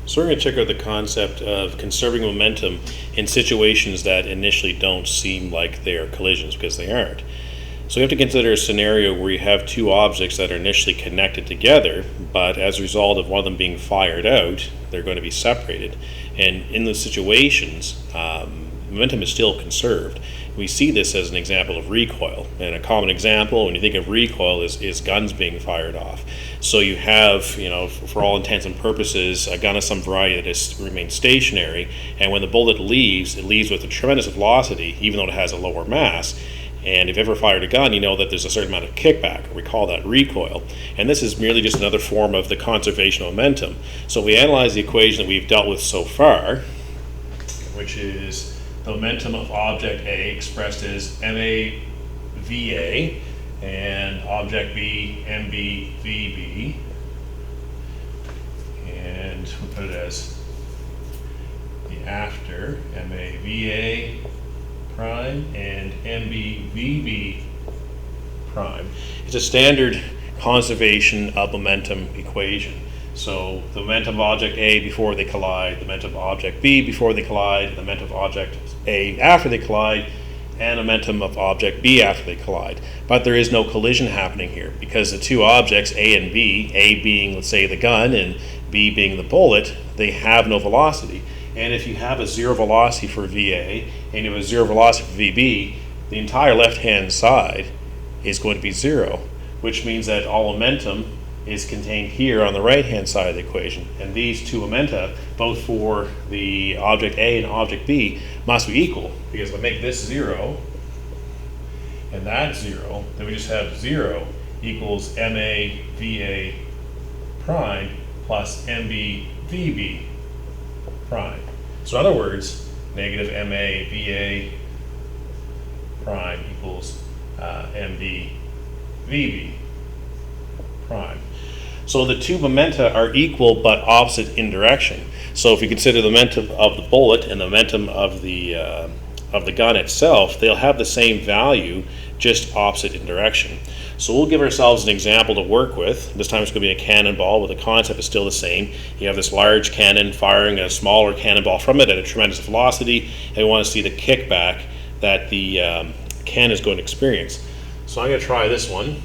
So we're going to check out the concept of conserving momentum in situations that initially don't seem like they are collisions, because they aren't. So you have to consider a scenario where you have two objects that are initially connected together, but as a result of one of them being fired out, they're going to be separated. And in those situations, momentum is still conserved. We see this as an example of recoil. And a common example when you think of recoil is guns being fired off. So you have, for all intents and purposes, a gun of some variety that remains stationary, and when the bullet leaves, it leaves with a tremendous velocity, even though it has a lower mass. And if you've ever fired a gun, you know that there's a certain amount of kickback. We call that recoil. And this is merely just another form of the conservation of momentum. So if we analyze the equation that we've dealt with so far, which is the momentum of object A expressed as MAVA, and object B, MBVB, and we'll put it as the after, MAVA prime and MBVB prime. It's a standard conservation of momentum equation. So the momentum of object A before they collide, the momentum of object B before they collide, the momentum of object A after they collide, and the momentum of object B after they collide. But there is no collision happening here because the two objects, A and B, A being, let's say, the gun and B being the bullet, they have no velocity. And if you have a zero velocity for VA and you have a zero velocity for VB, the entire left-hand side is going to be zero, which means that all momentum is contained here on the right-hand side of the equation. And these two momenta, both for the object A and object B, must be equal, because if I make this 0 and that 0, then we just have 0 equals MAVA prime plus MBVB prime. So in other words, negative MAVA prime equals MBVB prime. So the two momenta are equal but opposite in direction. So if you consider the momentum of the bullet and the momentum of the gun itself, they'll have the same value, just opposite in direction. So we'll give ourselves an example to work with. This time it's going to be a cannonball, but the concept is still the same. You have this large cannon firing a smaller cannonball from it at a tremendous velocity, and we want to see the kickback that the cannon is going to experience. So I'm going to try this one.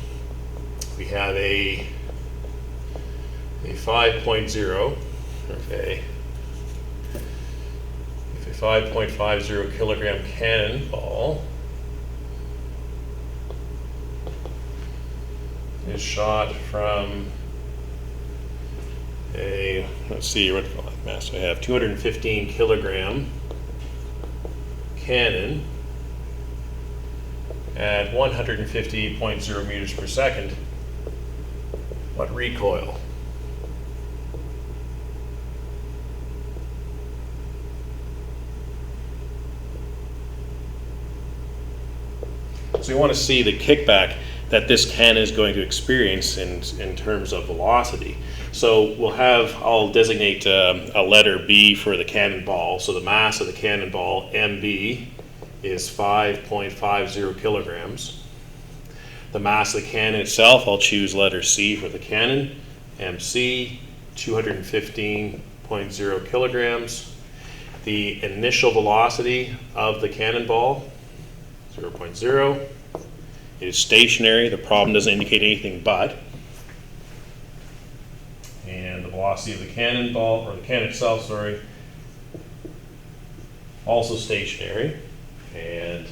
We have a 5.0, okay, a 5.50 kilogram cannonball is shot from a, let's see, what mass do I have, 215 kilogram cannon at 150.0 meters per second. What recoil? So you want to see the kickback that this cannon is going to experience in terms of velocity. So I'll designate a letter B for the cannonball. So the mass of the cannonball, MB, is 5.50 kilograms. The mass of the cannon itself, I'll choose letter C for the cannon, MC, 215.0 kilograms. The initial velocity of the cannonball, 0.0. It is stationary. The problem doesn't indicate anything but. And the velocity of the cannonball, or the cannon itself, sorry, also stationary. And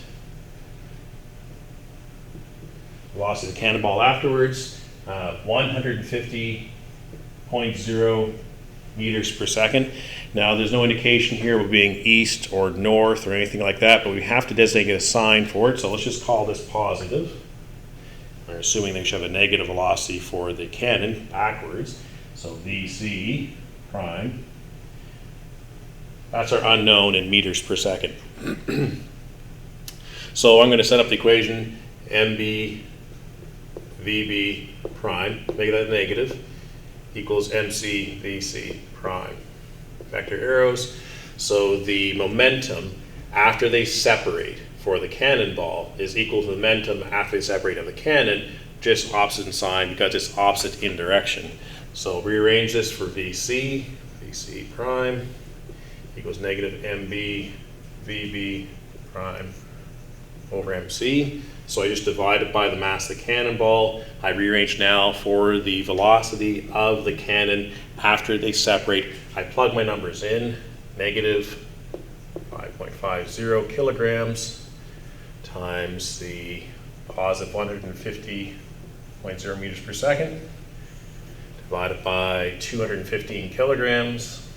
velocity of the cannonball afterwards, 150.0 meters per second. Now, there's no indication here of being east or north or anything like that, but we have to designate a sign for it, so let's just call this positive. We're assuming they should have a negative velocity for the cannon backwards, so VC prime. That's our unknown in meters per second. So I'm going to set up the equation MBVB prime, make that negative, equals MCVC prime. Vector arrows. So the momentum after they separate for the cannonball is equal to the momentum after they separate of the cannon, just opposite in sign because it's opposite in direction. So rearrange this for VC. VC prime equals negative MB VB prime over MC. So I just divide it by the mass of the cannonball. I rearrange now for the velocity of the cannon after they separate. I plug my numbers in, negative 5.50 kilograms times the positive 150.0 meters per second, divided by 215 kilograms.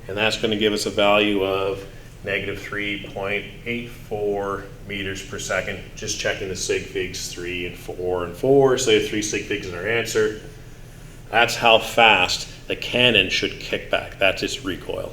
And that's going to give us a value of negative 3.84 meters per second. Just checking the sig figs 3 and 4 and 4. So we have 3 sig figs in our answer. That's how fast the cannon should kick back. That's its recoil.